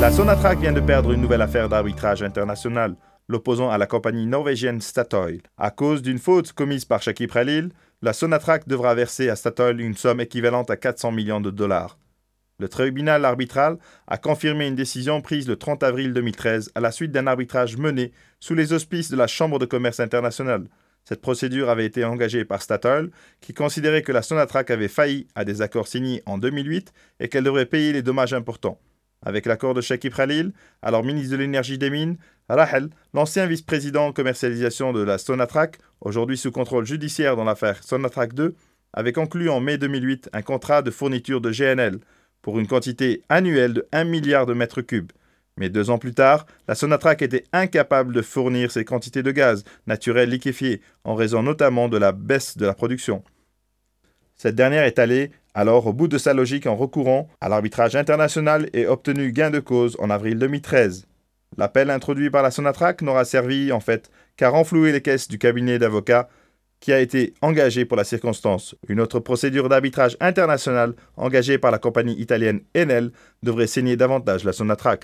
La Sonatrach vient de perdre une nouvelle affaire d'arbitrage international, l'opposant à la compagnie norvégienne Statoil. À cause d'une faute commise par Shakib Khalil, la Sonatrach devra verser à Statoil une somme équivalente à 400 millions de dollars. Le tribunal arbitral a confirmé une décision prise le 30 avril 2013 à la suite d'un arbitrage mené sous les auspices de la Chambre de commerce internationale. Cette procédure avait été engagée par Statoil, qui considérait que la Sonatrach avait failli à des accords signés en 2008 et qu'elle devrait payer les dommages importants. Avec l'accord de Shakib Khalil, alors ministre de l'Énergie et des Mines, Rahel, l'ancien vice-président en commercialisation de la Sonatrach, aujourd'hui sous contrôle judiciaire dans l'affaire Sonatrach 2, avait conclu en mai 2008 un contrat de fourniture de GNL pour une quantité annuelle de 1 milliard de mètres cubes. Mais 2 ans plus tard, la Sonatrach était incapable de fournir ces quantités de gaz naturel liquéfié, en raison notamment de la baisse de la production. Cette dernière est allée alors au bout de sa logique en recourant à l'arbitrage international et obtenu gain de cause en avril 2013. L'appel introduit par la Sonatrach n'aura servi en fait qu'à renflouer les caisses du cabinet d'avocats qui a été engagé pour la circonstance. Une autre procédure d'arbitrage international engagée par la compagnie italienne Enel devrait saigner davantage la Sonatrach.